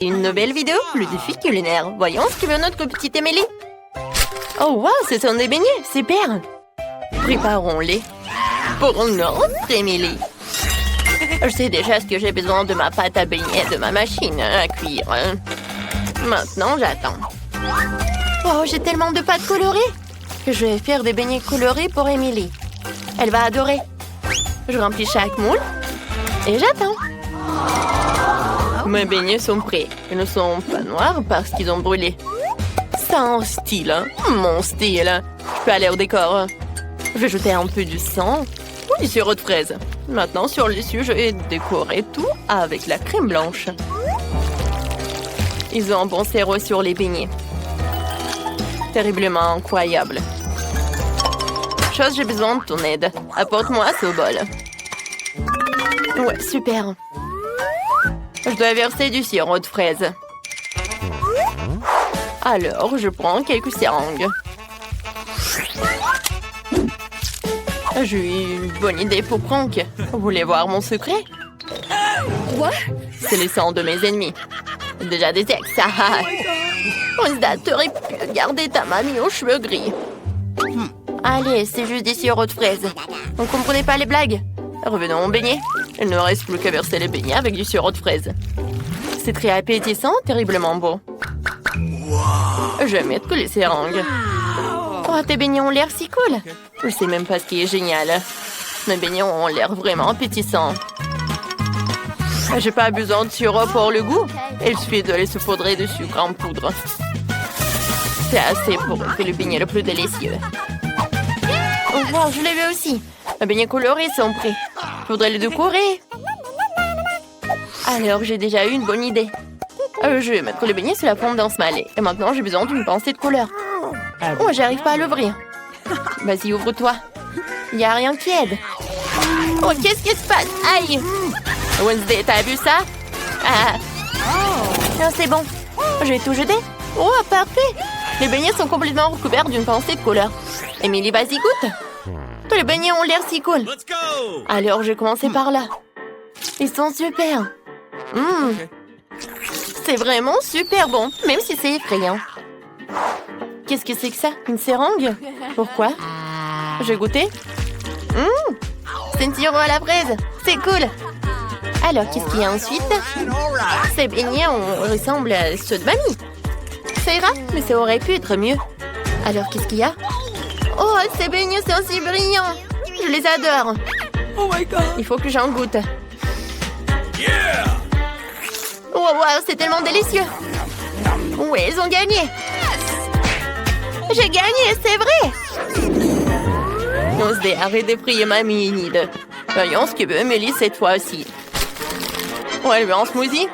Une nouvelle vidéo, le défi culinaire. Voyons ce que veut notre petite Émilie. Oh wow, ce sont des beignets, super. Préparons-les pour notre Émilie. Je sais déjà ce que j'ai besoin de ma pâte à beignets, de ma machine à cuire. Maintenant, j'attends. Oh, j'ai tellement de pâte colorée que je vais faire des beignets colorés pour Émilie. Elle va adorer. Je remplis chaque moule et j'attends. Mes beignets sont prêts. Ils ne sont pas noirs parce qu'ils ont brûlé. Ça a un style, hein? Mon style. Je peux aller au décor. Je vais jeter un peu du sang ou du sirop de fraise. Maintenant, sur le dessus, je vais décorer tout avec la crème blanche. Ils ont un bon sirop sur les beignets. Terriblement incroyable. Chose, j'ai besoin de ton aide. Apporte-moi ce bol. Ouais, super. Je dois verser du sirop de fraise. Alors, je prends quelques seringues. J'ai eu une bonne idée pour Franck. Vous voulez voir mon secret? Quoi? C'est les sangs de mes ennemis. Déjà des ex. Wednesday, t'aurais pu garder ta mamie aux cheveux gris. Allez, c'est juste des sirops de fraises. Vous ne comprenez pas les blagues? Revenons au beignet. Il ne reste plus qu'à verser les beignets avec du sirop de fraises. C'est très appétissant, terriblement beau. Je vais mettre les seringues. Oh, tes beignets ont l'air si cool. Je sais même pas ce qui est génial. Mes beignets ont l'air vraiment appétissants. J'ai pas besoin de sirop pour le goût. Il suffit de les saupoudrer de sucre en poudre. C'est assez pour faire le beignet le plus délicieux. Oh, wow, je l'ai vu aussi. Mes beignets colorés sont prêts. Je voudrais les décorer. Alors, j'ai déjà eu une bonne idée. Je vais mettre les beignets sur la fondance malée. Et maintenant, j'ai besoin d'une pincée de couleur. Oh, j'arrive pas à l'ouvrir. Vas-y, ouvre-toi. Il n'y a rien qui aide. Oh, qu'est-ce qui se passe? Aïe! Wednesday, t'as vu ça? Ah, c'est bon. Je vais tout jeter. Oh, parfait. Les beignets sont complètement recouverts d'une pincée de couleur. Émilie, vas-y, goûte. Tous les beignets ont l'air si cool. Alors, je vais commencer par là. Ils sont super. C'est vraiment super bon, même si c'est effrayant. Qu'est-ce que c'est que ça? Une seringue? Pourquoi? Je vais goûter. C'est une sirop à la fraise. C'est cool. Alors, qu'est-ce qu'il y a ensuite? Ces beignets ressemblent à ceux de mamie. Ça ira, mais ça aurait pu être mieux. Alors, qu'est-ce qu'il y a? Oh, ces beignets sont si brillants. Je les adore. Oh my God. Il faut que j'en goûte. Oh, wow, c'est tellement délicieux. Oui, ils ont gagné. J'ai gagné, c'est vrai. Wednesday, arrête de prier mamie, Enid. Voyons ce que veut Émilie cette fois-ci. On va lui un smoothie?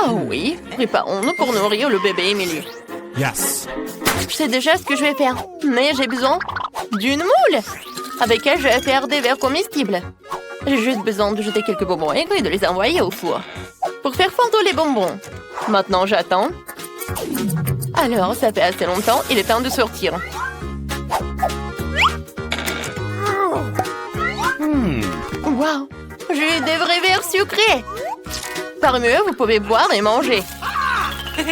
Oh oui, préparons-nous pour nourrir le bébé Émilie. Yes. Je sais déjà ce que je vais faire, mais j'ai besoin d'une moule avec elle je vais faire des verres comestibles. J'ai juste besoin de jeter quelques bonbons aigres et de les envoyer au four pour faire fondre les bonbons. Maintenant, j'attends. Alors, ça fait assez longtemps, il est temps de sortir. Wow, j'ai des vrais verres sucrés. Parmi eux, vous pouvez boire et manger.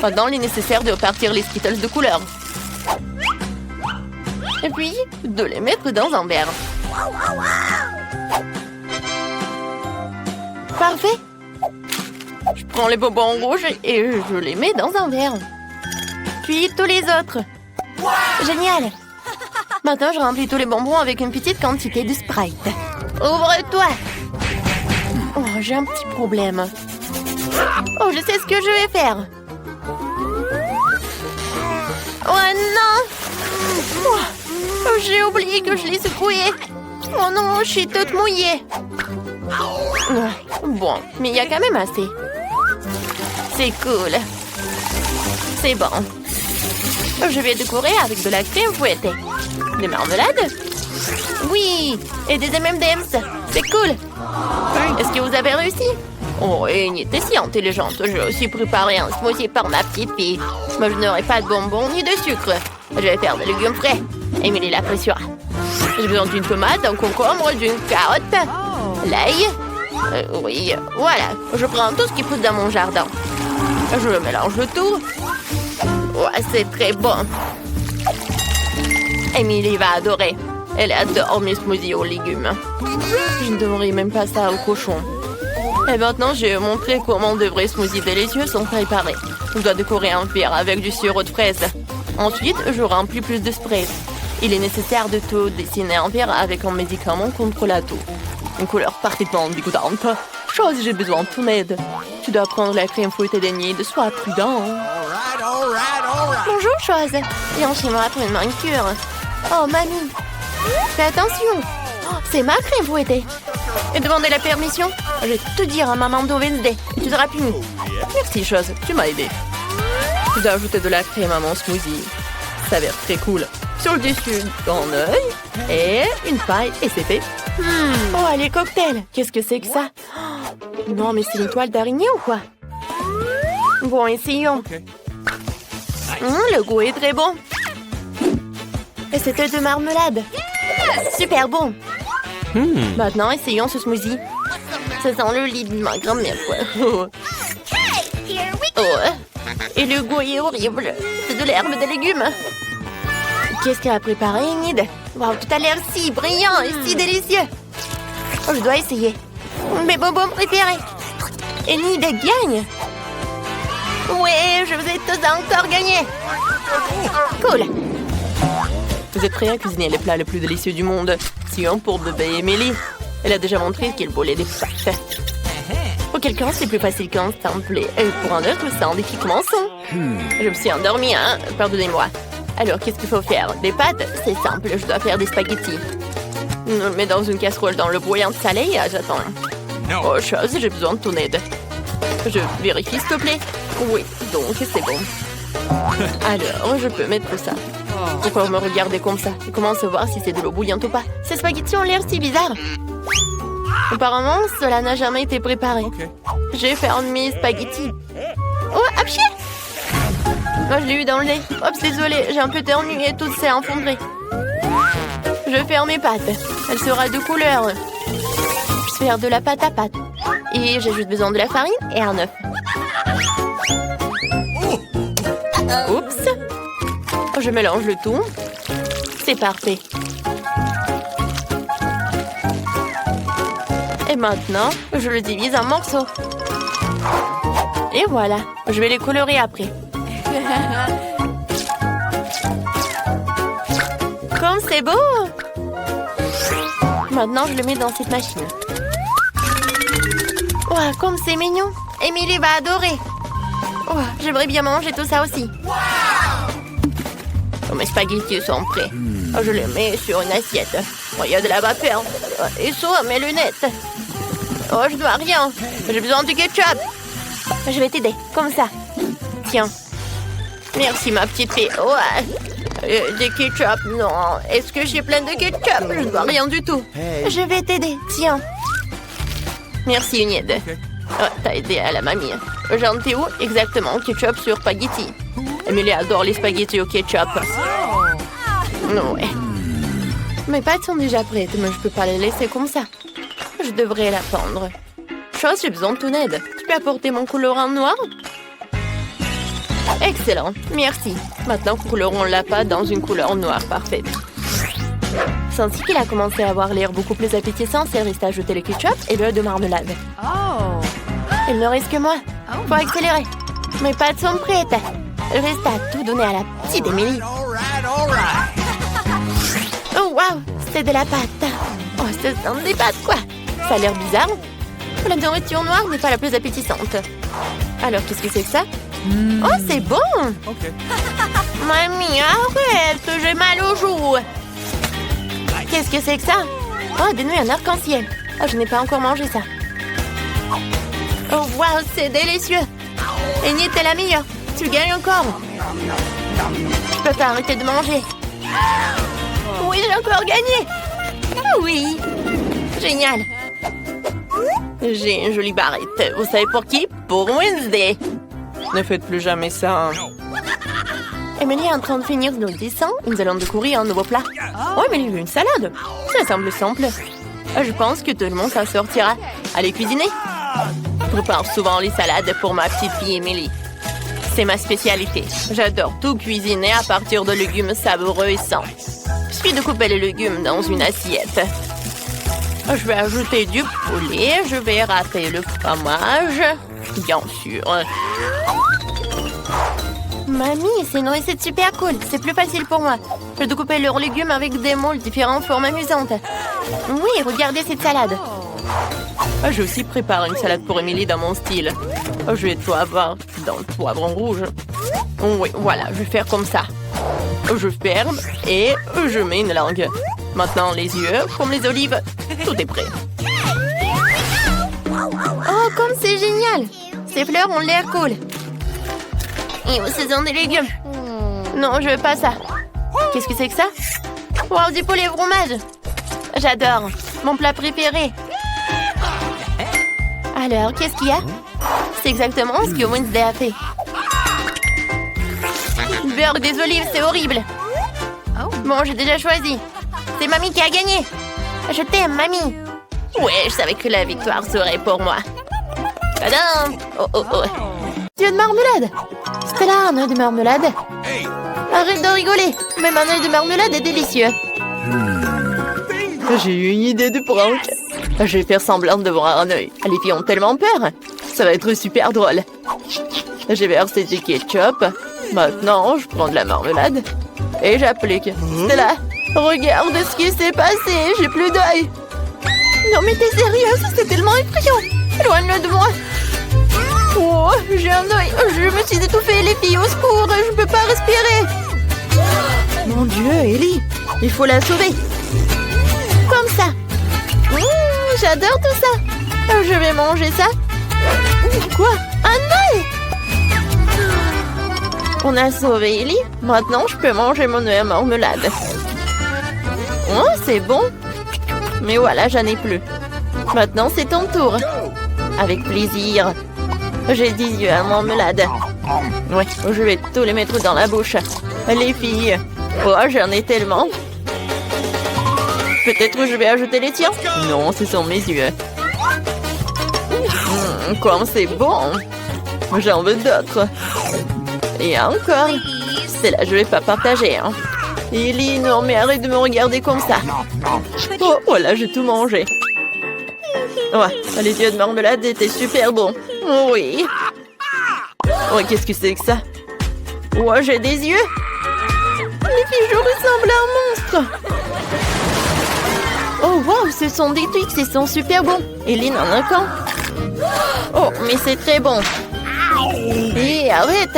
Maintenant, il est nécessaire de repartir les Skittles de couleur. Et puis, de les mettre dans un verre. Parfait. Je prends les bonbons rouges et je les mets dans un verre. Puis tous les autres. Génial. Maintenant, je remplis tous les bonbons avec une petite quantité de Sprite. Ouvre-toi. Oh, j'ai un petit problème. Oh, je sais ce que je vais faire. Oh non! Oh, j'ai oublié que je l'ai secoué. Oh non, je suis toute mouillée. Bon, mais il y a quand même assez. C'est cool. C'est bon. Je vais décorer avec de la crème fouettée. Des marmelades? Oui! Et des M&M's. C'est cool. Est-ce que vous avez réussi? Oh, Amy, t'es si intelligente. J'ai aussi préparé un smoothie pour ma petite fille. Moi, je n'aurai pas de bonbons ni de sucre. Je vais faire des légumes frais. Émilie l'appréciera. J'ai besoin d'une tomate, d'un concombre, d'une carotte, l'ail. Oui, voilà. Je prends tout ce qui pousse dans mon jardin. Je mélange le tout. Ouais, c'est très bon. Emily va adorer. Elle adore mes smoothies aux légumes. Je ne donnerai même pas ça au cochon. Et maintenant, je vais montrer comment de vrais smoothies délicieux sont préparés. Je dois décorer un verre avec du sirop de fraise. Ensuite, je remplis plus de spray. Il est nécessaire de tout dessiner un verre avec un médicament contre la toux. Une couleur parfaitement dégoûtante. Chose, j'ai besoin de ton aide. Tu dois prendre la crème fouettée d'Enid. Sois prudent. Bonjour, Chose. Viens chez moi pour une manicure. Oh, mamie. Fais attention. Oh, c'est ma crème fouettée. Et demandez la permission. Je vais tout dire à maman de Wednesday. Et tu seras puni. Merci, Chose. Tu m'as aidé. Je dois ajouter de la crème à mon smoothie. Ça a l'air très cool. Sur le dessus, un œil et une paille. Et c'est fait. Oh, les cocktails. Qu'est-ce que c'est que ça? Oh, non, mais c'est une toile d'araignée ou quoi? Bon, essayons. Le goût est très bon. Et c'était de marmelade. Super bon. Maintenant, essayons ce smoothie. Ça sent le lit de ma grand-mère, quoi. Oh. Et le goût est horrible. C'est de l'herbe de légumes. Qu'est-ce qu'elle a préparé, Enid? Wow, tout a l'air si brillant et si délicieux. Oh, je dois essayer. Mes bonbons préférés. Enid gagne. Ouais, je vous ai tous encore gagné. Cool. Vous êtes prêts à cuisiner les plats les plus délicieux du monde? Sinon, pour bébé Emily, elle a déjà montré qu'elle volait des pâtes. Pour quelqu'un, c'est plus facile qu'un simple. Et pour un autre, c'est un défi commençant. Je me suis endormie, hein? Pardonnez-moi. Alors, qu'est-ce qu'il faut faire? Des pâtes? C'est simple, je dois faire des spaghettis. Je le mets dans une casserole dans le bouillon salé et j'attends. Oh, Chose, j'ai besoin de ton aide. Je vérifie, s'il te plaît. Oui, donc c'est bon. Alors, je peux mettre ça. Pourquoi vous me regardez comme ça? Et comment savoir si c'est de l'eau bouillante ou pas? Ces spaghettis ont l'air si bizarres. Apparemment, cela n'a jamais été préparé. Je vais faire mes spaghettis. Oh, apchier! Moi, je l'ai eu dans le nez. Oups, désolée, j'ai un peu ternu et tout s'est effondré. Je vais faire mes pâtes. Elle sera de couleur. Je vais faire de la pâte à pâte. Et j'ai juste besoin de la farine et un œuf. Oups. Je mélange le tout. C'est parfait. Et maintenant, je le divise en morceaux. Et voilà. Je vais les colorer après. Comme c'est beau! Maintenant, je le mets dans cette machine. Oh, comme c'est mignon! Emily va adorer! Oh, j'aimerais bien manger tout ça aussi. Oh, mes spaghettis sont prêts. Oh, je les mets sur une assiette. Oh, il y a de la vapeur. Oh, et sur mes lunettes. Oh, je dois rien. J'ai besoin du ketchup. Je vais t'aider, comme ça. Tiens. Merci, ma petite fille. Ouais. Du ketchup, non. Est-ce que j'ai plein de ketchup? Je ne dois rien du tout. Je vais t'aider, tiens. Merci, Enid. Oh, t'as aidé à la mamie. J'en étais où? Exactement, ketchup sur spaghetti. Emily adore les spaghettis au ketchup. Ouais. Mes pâtes sont déjà prêtes, mais je peux pas les laisser comme ça. Je devrais la pendre. Chose, j'ai besoin de ton aide. Tu peux apporter mon colorant noir? Excellent, merci. Maintenant, colorons la pâte dans une couleur noire parfaite. Ainsi qu'il a commencé à avoir l'air beaucoup plus appétissant, il reste à ajouter le ketchup et l'œuf de marmelade. Il ne reste que moi. Faut accélérer. Mes pâtes sont prêtes. Il reste à tout donner à la petite Emily. Oh, waouh, c'est de la pâte. Oh, ce sont des pâtes, quoi. Ça a l'air bizarre. La nourriture noire n'est pas la plus appétissante. Alors, qu'est-ce que c'est que ça? Oh, c'est bon! Mamie, arrête! J'ai mal aux joues! Qu'est-ce que c'est que ça? Oh, des nouilles en arc-en-ciel! Oh, je n'ai pas encore mangé ça. Oh, waouh, c'est délicieux! Enid, t'es la meilleure! Tu gagnes encore! Je peux pas arrêter de manger! Oui, j'ai encore gagné! Oui! Génial! J'ai une jolie barrette. Vous savez pour qui? Pour Wednesday! Ne faites plus jamais ça. Emily est en train de finir nos dessins. Nous allons découvrir un nouveau plat. Oh, Emily veut une salade. Ça semble simple. Je pense que tout le monde s'en sortira. Allez cuisiner. Je prépare souvent les salades pour ma petite fille Emily. C'est ma spécialité. J'adore tout cuisiner à partir de légumes savoureux et sains. Il suffit de couper les légumes dans une assiette. Je vais ajouter du poulet. Je vais râper le fromage. Bien sûr. Mamie, c'est une recette super cool. C'est plus facile pour moi. Je dois couper leurs légumes avec des moules différentes formes amusantes. Oui, regardez cette salade. J'ai aussi préparé une salade pour Émilie dans mon style. Je vais tout avoir dans le poivron rouge. Oui, voilà, je vais faire comme ça. Je ferme et je mets une langue. Maintenant, les yeux, comme les olives. Tout est prêt. Oh, comme c'est génial! Ces fleurs ont l'air cool. Et ce sont des légumes. Non, je veux pas ça. Qu'est-ce que c'est que ça? Wow, du poulet au fromage. J'adore. Mon plat préféré. Alors, qu'est-ce qu'il y a? C'est exactement ce que Wednesday a fait. Beurre des olives, c'est horrible. Bon, j'ai déjà choisi. C'est Mamie qui a gagné. Je t'aime, Mamie. Ouais, je savais que la victoire serait pour moi. Tadam! Oh, oh, oh. Dieu de marmelade. C'était là un œuf de marmelade. Arrête de rigoler. Même un œuf de marmelade est délicieux. J'ai eu une idée de prank. Je vais faire semblant de voir un œil. Les filles ont tellement peur. Ça va être super drôle. J'ai versé du ketchup. Maintenant, je prends de la marmelade. Et j'applique. C'est là. Regarde ce qui s'est passé. J'ai plus d'œil. Non mais t'es sérieuse? C'est tellement effrayant. Éloigne-le de moi. Oh, j'ai un œil. Je me suis étouffée, les filles. Au secours, je peux pas respirer. Mon Dieu, Ellie. Il faut la sauver. Comme ça. J'adore tout ça. Je vais manger ça. Quoi? Un œil? On a sauvé Ellie. Maintenant, je peux manger mon œuf à marmelade. Oh, c'est bon. Mais voilà, j'en ai plus. Maintenant, c'est ton tour. Avec plaisir. J'ai 10 yeux à marmelade. Ouais, je vais tous les mettre dans la bouche. Les filles. Oh, j'en ai tellement. Peut-être que je vais ajouter les tiens. Non, ce sont mes yeux. Comme c'est bon. J'en veux d'autres. Et encore. C'est là, je vais pas partager. Hein. Ellie, non, mais arrête de me regarder comme ça. Oh, voilà, j'ai tout mangé. Ouais, les yeux de marmelade étaient super bons. Oui. Oh, qu'est-ce que c'est que ça? Oh, j'ai des yeux. Les filles, je ressemble à un monstre. Oh, wow, ce sont des Twix, ils sont super bons. Ellie en a qu'un. Oh, mais c'est très bon. Et arrête.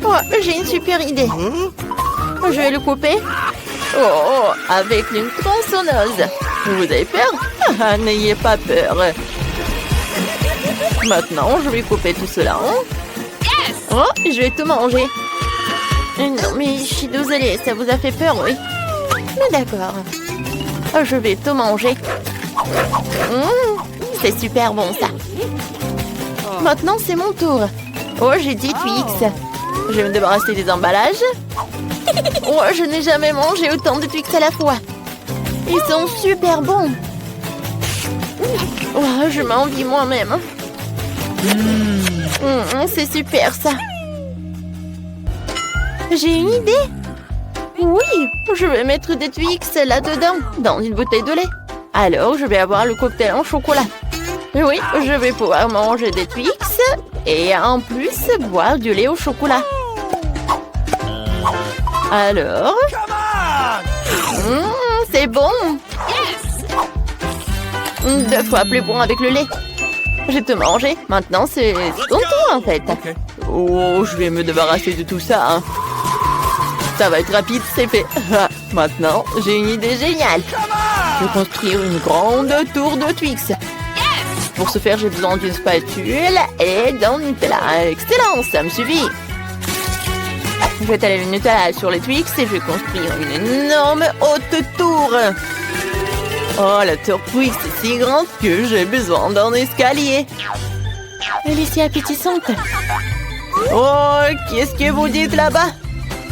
Oh, j'ai une super idée. Je vais le couper. Oh, avec une tronçonneuse. Vous avez peur? N'ayez pas peur. Maintenant, je vais couper tout cela. Oh, je vais tout manger. Non, mais je suis désolée, ça vous a fait peur, oui? Mais d'accord. Je vais tout manger. C'est super bon, ça. Maintenant, c'est mon tour. Oh, j'ai 10 Twix. Je vais me débarrasser des emballages. Oh, je n'ai jamais mangé autant de Twix à la fois. Ils sont super bons. Oh, je m'envie moi-même. C'est super, ça. J'ai une idée. Oui, je vais mettre des Twix là-dedans, dans une bouteille de lait. Alors, je vais avoir le cocktail en chocolat. Oui, je vais pouvoir manger des Twix et en plus boire du lait au chocolat. Alors, c'est bon. 2 fois plus bon avec le lait. J'ai tout mangé. Maintenant, c'est ton tour, en fait. Oh, je vais me débarrasser de tout ça. Hein. Ça va être rapide, c'est fait. Maintenant, j'ai une idée géniale. Je vais construire une grande tour de Twix. Pour ce faire, j'ai besoin d'une spatule et d'un Nutella. Excellent, ça me suffit. Je vais étaler le Nutella sur les Twix et je vais construire une énorme haute tour. Oh, la tour Twix est si grande que j'ai besoin d'un escalier. Elle est si appétissante. Oh, qu'est-ce que vous dites là-bas?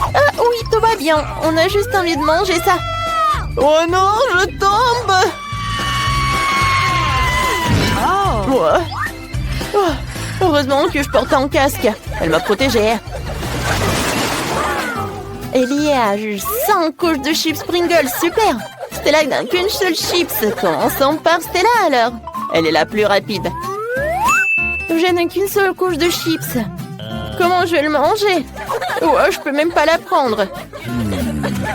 Ah oui, tout va bien. On a juste envie de manger ça. Oh non, je tombe. Oh. Heureusement que je porte un casque. Elle m'a protégée. Il y a juste 5 couches de chips Pringles. Super. Stella n'a qu'une seule chips. Commençons par Stella alors. Elle est la plus rapide. Je n'ai qu'une seule couche de chips. Comment je vais le manger? Oh, je peux même pas la prendre.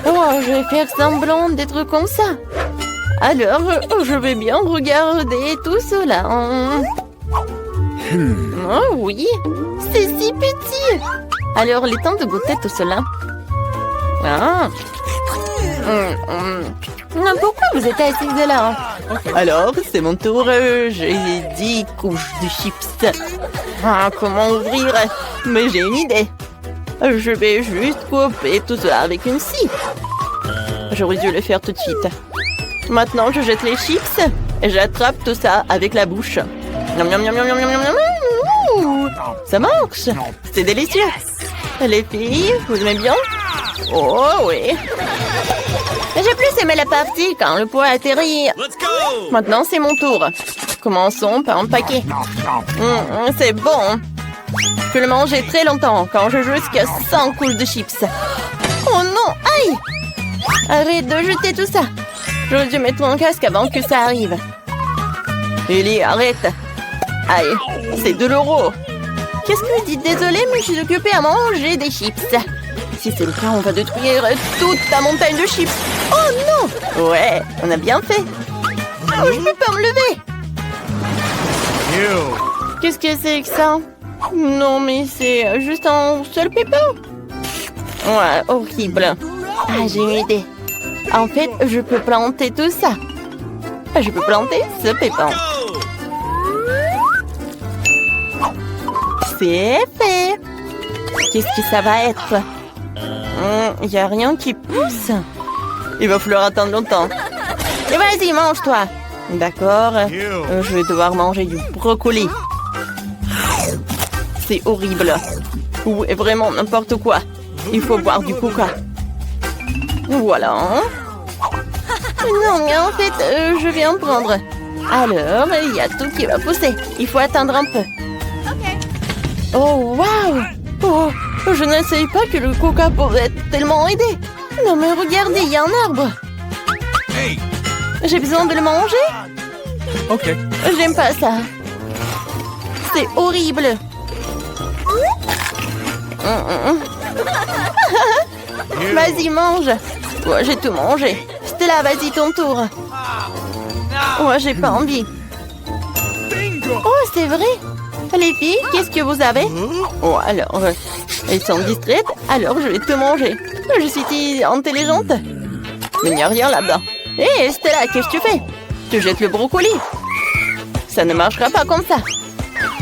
Oh, je vais faire semblant d'être comme ça. Alors, je vais bien regarder tout cela. Oh oui, c'est si petit. Alors, il est temps de goûter tout cela. Ah. Pourquoi vous êtes assise là? Alors, c'est mon tour. J'ai 10 couches de chips. Ah, comment ouvrir? Mais j'ai une idée. Je vais juste couper tout cela avec une scie. J'aurais dû le faire tout de suite. Maintenant, je jette les chips et j'attrape tout ça avec la bouche. Miam, miam, miam, miam, miam, miam, miam. Ça marche. C'est délicieux. Les filles, vous aimez bien? Oh oui. J'ai plus aimé la partie quand le pot a atterri. Maintenant, c'est mon tour. Commençons par empaquer. C'est bon. Je peux le manger très longtemps quand je joue jusqu'à 100 couches de chips. Oh non, aïe! Arrête de jeter tout ça. J'aurais dû mettre mon casque avant que ça arrive. Ellie, arrête. Aïe, c'est de l'euro. Qu'est-ce que vous dites? Désolée, mais je suis occupée à manger des chips. Si c'est le cas, on va détruire toute ta montagne de chips. Oh non! Ouais, on a bien fait. Oh, je peux pas me lever. Qu'est-ce que c'est que ça? Non, mais c'est juste un seul pépin. Ouais, horrible. Ah, j'ai une idée. En fait, je peux planter tout ça. Je peux planter ce pépin. C'est fait. Qu'est-ce que ça va être? Il n'y a rien qui pousse. Il va falloir attendre longtemps. Et vas-y, mange-toi. D'accord. Je vais devoir manger du brocoli. C'est horrible. Ou vraiment n'importe quoi. Il faut boire du coca. Voilà. Non, mais en fait, je viens prendre. Alors, il y a tout qui va pousser. Il faut attendre un peu. Oh, waouh! Oh, je ne savais pas que le coca pouvait tellement aider. Non, mais regardez, il y a un arbre. J'ai besoin de le manger? Ok. J'aime pas ça. C'est horrible. Vas-y, mange. Ouais, j'ai tout mangé. Stella, vas-y, ton tour. Ouais, j'ai pas envie. Oh, c'est vrai. Les filles, qu'est-ce que vous avez? Oh, alors, elles sont distraites, alors je vais tout manger. Je suis si intelligente. Mais il n'y a rien là-bas. Hé, Stella, qu'est-ce que tu fais? Tu jettes le brocoli. Ça ne marchera pas comme ça.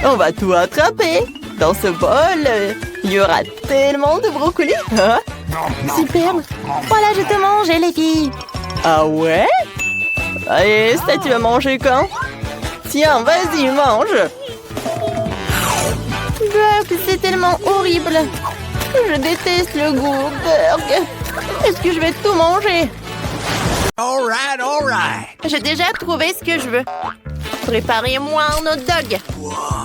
On va tout attraper. Dans ce bol, il y aura tellement de brocoli. Hein? Super. Voilà, je te mange, les filles. Ah ouais? Allez, ça, tu vas manger quand? Tiens, vas-y, mange. C'est tellement horrible. Je déteste le goût. Burg. Est-ce que je vais tout manger? All right. J'ai déjà trouvé ce que je veux. Préparez-moi un hot dog.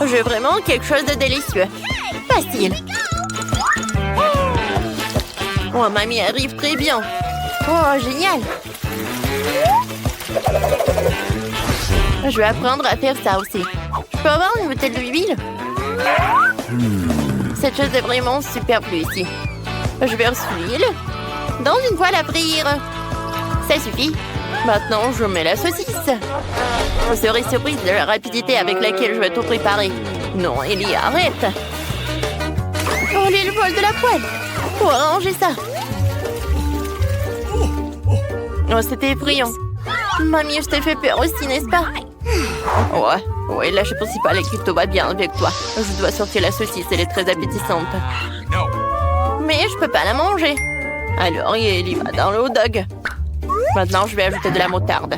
Je veux vraiment quelque chose de délicieux. Facile. Oh, mamie arrive très bien. Oh, génial. Je vais apprendre à faire ça aussi. Je peux avoir une bouteille d'huile? Cette chose est vraiment superflue ici. Je verse l'huile dans une poêle à frire. Ça suffit. Maintenant, je mets la saucisse. Vous serez surprise de la rapidité avec laquelle je vais tout préparer. Non, Ellie, arrête. Oh, l'huile vole de la poêle. Faut arranger ça. Oh, c'était effrayant. Mamie, je t'ai fait peur aussi, n'est-ce pas? Ouais, là, je pense pas la crypto va bien avec toi. Je dois sortir la saucisse, elle est très appétissante. Mais je peux pas la manger. Alors, il y va dans le hot dog. Maintenant, je vais ajouter de la moutarde.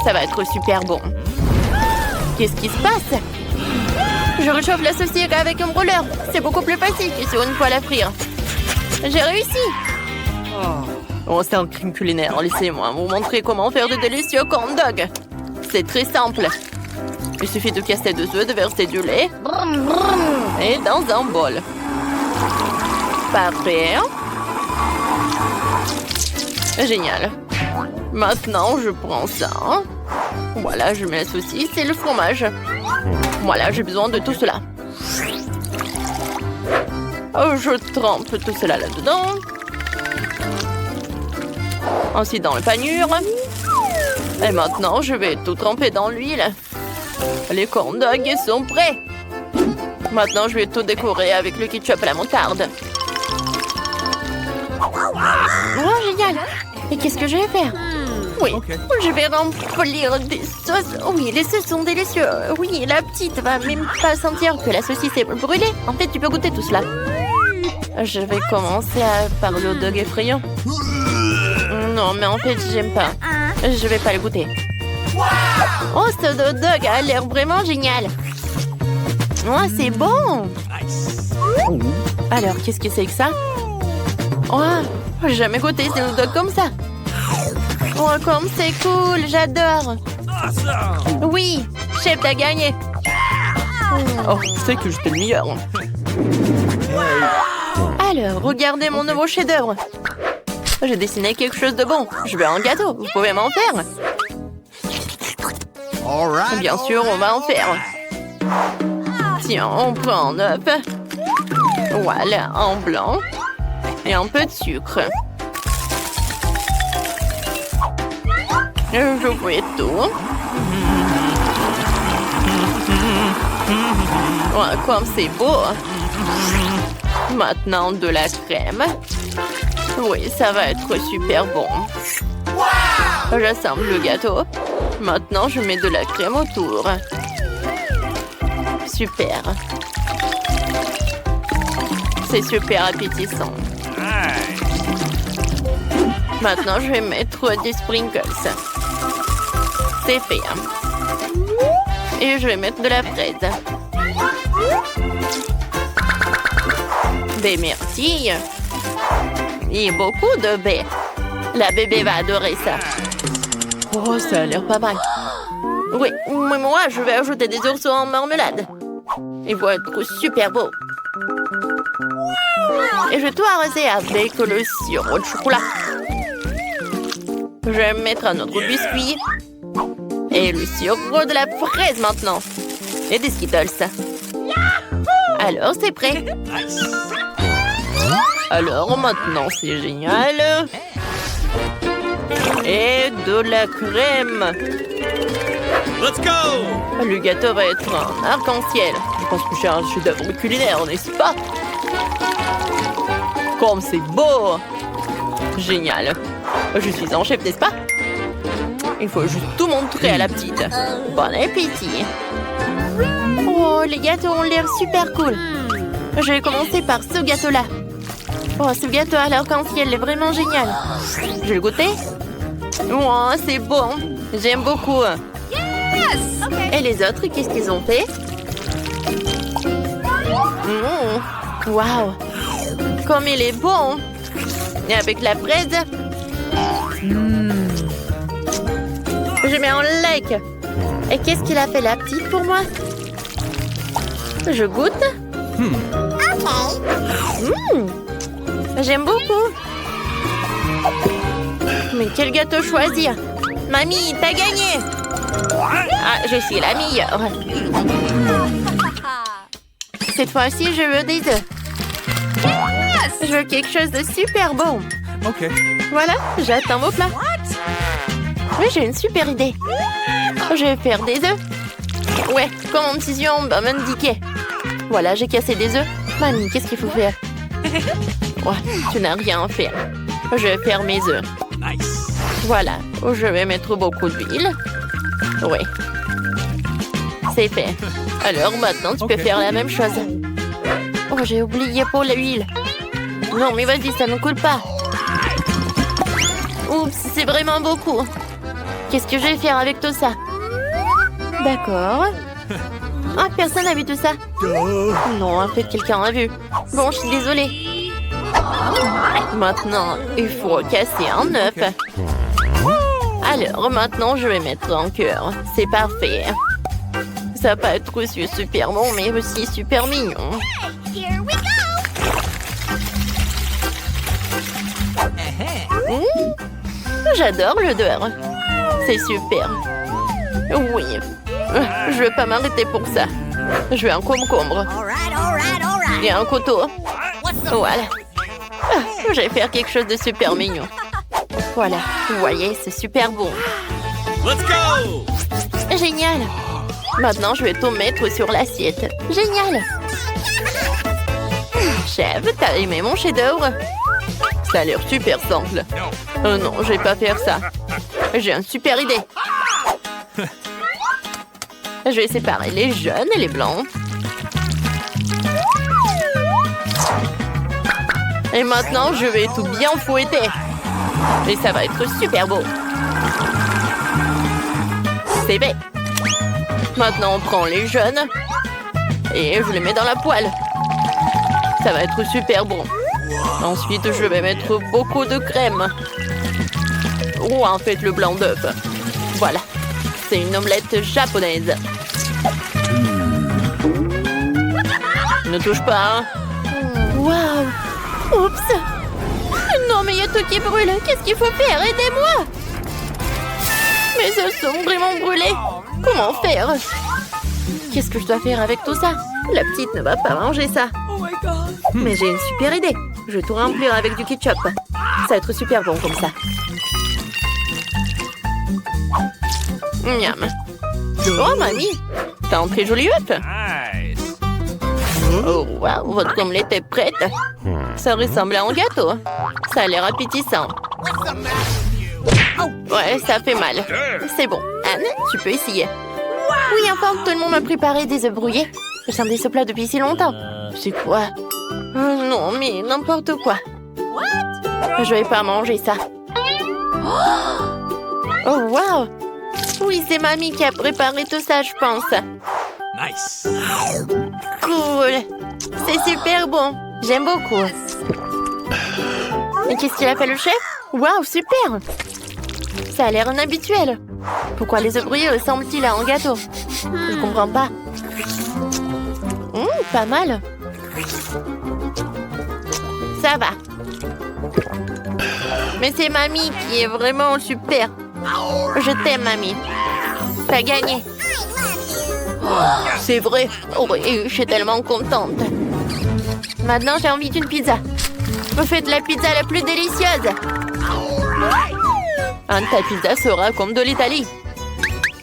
Ça va être super bon. Qu'est-ce qui se passe? Je réchauffe la saucisse avec un brûleur. C'est beaucoup plus facile que sur une poêle à frire. J'ai réussi. Oh, c'est un crime culinaire. Laissez-moi vous montrer comment faire de délicieux corn dog. C'est très simple. Il suffit de casser 2 œufs, de verser du lait. Et dans un bol. Parfait. Génial. Maintenant, je prends ça. Voilà, je mets la saucisse et le fromage. Voilà, j'ai besoin de tout cela. Je trempe tout cela là-dedans. Ensuite dans le panure. Et maintenant, je vais tout tremper dans l'huile. Les corn dogs sont prêts. Maintenant, je vais tout décorer avec le ketchup et la moutarde. Oh, génial! Et qu'est-ce que je vais faire? Oui, je vais remplir des sauces. Oui, les sauces sont délicieux. Oui, la petite va même pas sentir que la saucisse est brûlée. En fait, tu peux goûter tout cela. Je vais commencer par le hot dog effrayant. Non, mais en fait, j'aime pas. Je vais pas le goûter. Oh, ce hot dog a l'air vraiment génial. Oh, c'est bon. Alors, qu'est-ce que c'est que ça? Oh, j'ai jamais goûté ces hot dogs comme ça. Oh, comme c'est cool, j'adore. Oui, chef, t'as gagné. Oh, c'est que j'étais le meilleur. Alors, regardez mon nouveau chef-d'œuvre. J'ai dessiné quelque chose de bon. Je veux un gâteau, vous pouvez m'en faire? Bien sûr, on va en faire. Tiens, on prend un œuf. Voilà, un blanc. Et un peu de sucre. Je fais tout. Oh, comme c'est beau. Maintenant, de la crème. Oui, ça va être super bon. J'assemble le gâteau. Maintenant, je mets de la crème autour. Super. C'est super appétissant. Maintenant, je vais mettre des sprinkles. C'est fait. Et je vais mettre de la fraise. Des myrtilles. Et beaucoup de baies. La bébé va adorer ça. Oh, ça a l'air pas mal. Oui, mais moi, je vais ajouter des ours en marmelade. Ils vont être super beaux. Et je vais tout arroser avec le sirop de chocolat. Je vais mettre un autre biscuit. Et le sirop de la fraise maintenant. Et des Skittles. Alors, c'est prêt. Alors, maintenant, c'est génial. Et de la crème. Let's go! Le gâteau va être un arc-en-ciel. Je pense que c'est un chef-d'œuvre culinaire, n'est-ce pas? Comme c'est beau! Génial. Je suis un chef, n'est-ce pas? Il faut juste tout montrer à la petite. Bon appétit. Oh, les gâteaux ont l'air super cool. Je vais commencer par ce gâteau-là. Oh, ce gâteau à l'arc-en-ciel est vraiment génial. Je vais le goûter. Oh, c'est bon. J'aime beaucoup. Et les autres, qu'est-ce qu'ils ont fait? Waouh! Comme il est bon! Et avec la fraise. Je mets un like. Et qu'est-ce qu'il a fait la petite pour moi? Je goûte. J'aime beaucoup. Mais quel gâteau choisir? Mamie, t'as gagné! Ah, je suis la meilleure. Cette fois-ci, je veux des œufs. Je veux quelque chose de super bon. Ok. Voilà, j'attends vos plats. Oui, j'ai une super idée. Je vais faire des œufs. Ouais, comme mon petit yeux va m'indiquer. Voilà, j'ai cassé des œufs. Mamie, qu'est-ce qu'il faut faire? Ouais, tu n'as rien à faire. Je vais faire mes œufs. Voilà, je vais mettre beaucoup d'huile. Oui. C'est fait. Alors maintenant, tu peux faire la même chose. Oh, j'ai oublié pour l'huile. Non, mais vas-y, ça ne coule pas. Oups, c'est vraiment beaucoup. Qu'est-ce que je vais faire avec tout ça? D'accord. Ah, personne n'a vu tout ça. Non, en fait, quelqu'un a vu. Bon, je suis désolée. Maintenant, il faut casser un œuf. Alors, maintenant, je vais mettre un cœur. C'est parfait. Ça va pas être aussi super bon, mais aussi super mignon. J'adore l'odeur. C'est super. Oui. Je vais pas m'arrêter pour ça. Je veux un concombre. Et un couteau. Voilà. Je vais faire quelque chose de super mignon. Voilà. Vous voyez, c'est super bon. Let's go! Génial. Maintenant, je vais tout mettre sur l'assiette. Génial. Chef, t'as aimé mon chef-d'œuvre? Ça a l'air super simple. Oh non, je vais pas faire ça. J'ai une super idée. Je vais séparer les jaunes et les blancs. Et maintenant, je vais tout bien fouetter. Et ça va être super beau. C'est fait. Maintenant, on prend les jaunes. Et je les mets dans la poêle. Ça va être super bon. Ensuite, je vais mettre beaucoup de crème. Ou en fait, le blanc d'œuf. Voilà. C'est une omelette japonaise. Ne touche pas, hein. Waouh! Oups! Non, mais il y a tout qui brûle. Qu'est-ce qu'il faut faire? Aidez-moi! Mes os sont vraiment brûlés. Comment faire? Qu'est-ce que je dois faire avec tout ça? La petite ne va pas manger ça. Mais j'ai une super idée. Je vais tout remplir avec du ketchup. Ça va être super bon comme ça. Miam. Oh, mamie! T'as un très joli œuf. Nice. Oh, wow, votre omelette est prête. Ça ressemble à un gâteau. Ça a l'air appétissant. Ouais, ça fait mal. C'est bon. Anne, tu peux essayer. Oui, enfin, tout le monde m'a préparé des œufs brouillés. J'attendais ce plat depuis si longtemps. C'est quoi? Non, mais n'importe quoi. Je vais pas manger ça. Oh, wow! Oui, c'est mamie qui a préparé tout ça, je pense. Nice. Cool. C'est super bon. J'aime beaucoup. Et qu'est-ce qu'il a fait le chef? Waouh, super! Ça a l'air inhabituel. Pourquoi les œufs brouillés ressemblent-ils à un gâteau? Je comprends pas. Pas mal. Ça va. Mais c'est mamie qui est vraiment super. Je t'aime, mamie. T'as gagné. C'est vrai. Oui, je suis tellement contente. Maintenant, j'ai envie d'une pizza. Vous faites la pizza la plus délicieuse. Ta pizza sera comme de l'Italie.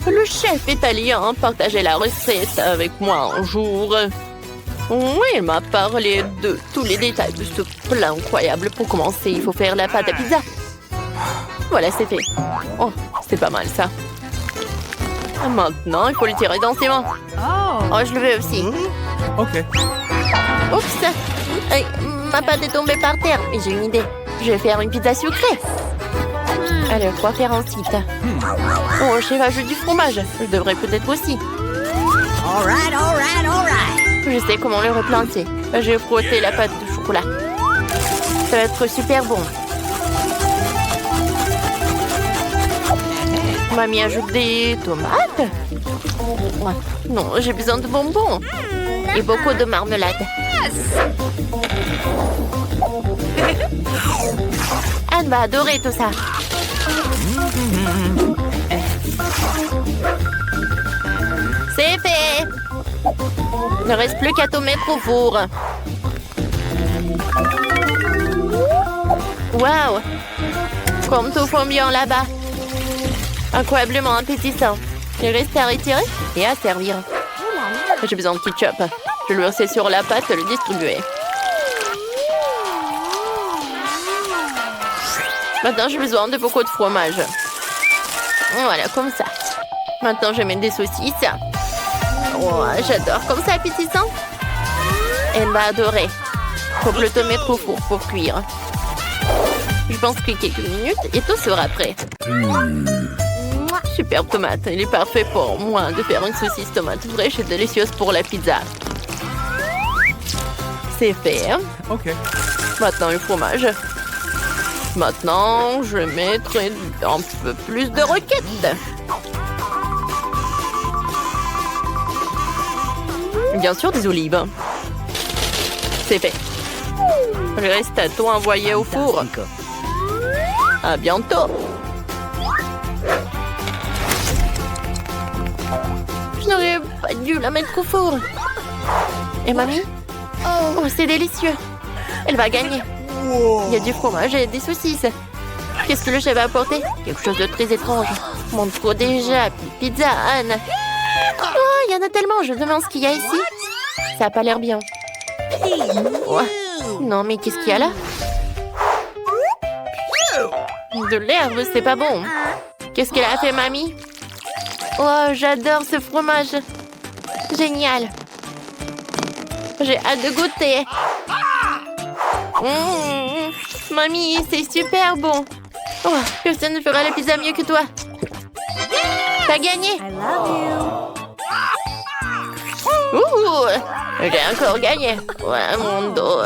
Le chef italien partageait la recette avec moi un jour. Oui, il m'a parlé de tous les détails de ce plat incroyable. Pour commencer, il faut faire la pâte à pizza. Voilà, c'est fait. Oh, c'est pas mal ça. Maintenant, il faut le tirer dans ses mains. Oh, je le veux aussi. OK. Oups! Ma pâte est tombée par terre. Mais j'ai une idée. Je vais faire une pizza sucrée. Alors, quoi faire ensuite? Oh, chef ajoute du fromage. Je devrais peut-être aussi. Je sais comment le replanter. Je vais frotter la pâte de chocolat. Ça va être super bon. Mamie ajoute des tomates. Non, j'ai besoin de bonbons. Et beaucoup de marmelade. Anne va adorer tout ça. C'est fait. Il ne reste plus qu'à tout mettre au four. Waouh! Comme tout fond bien là-bas. Incroyablement appétissant. Il reste à retirer et à servir. J'ai besoin de ketchup. Je le verser sur la pâte et le distribuer. Maintenant, j'ai besoin de beaucoup de fromage. Voilà, comme ça. Maintenant, je mets des saucisses. Oh, j'adore comme ça, appétissant. Elle va adorer. Faut plutôt mettre au four pour cuire. Je pense que quelques minutes et tout sera prêt. Superbe tomate. Il est parfait pour moi de faire une saucisse tomate fraîche et délicieuse pour la pizza. C'est fait. OK. Maintenant, le fromage. Maintenant, je mettrai un peu plus de roquettes. Bien sûr, des olives. C'est fait. Reste à tout envoyer au four. À bientôt. Je n'aurais pas dû la mettre au four. Et mamie? Oh, c'est délicieux. Elle va gagner. Il y a du fromage et des saucisses. Qu'est-ce que le chef va apporter? Quelque chose de très étrange. Montre-toi déjà, pizza, Anne. Oh, il y en a tellement. Je me demande ce qu'il y a ici. Ça a pas l'air bien. Ouais. Non, mais qu'est-ce qu'il y a là? De l'herbe, c'est pas bon. Qu'est-ce qu'elle a fait, mamie? Oh, j'adore ce fromage. Génial. J'ai hâte de goûter. Mamie, c'est super bon. Oh, personne ne fera la pizza mieux que toi. T'as gagné. Ouh, j'ai encore gagné. Ouais, mon dos.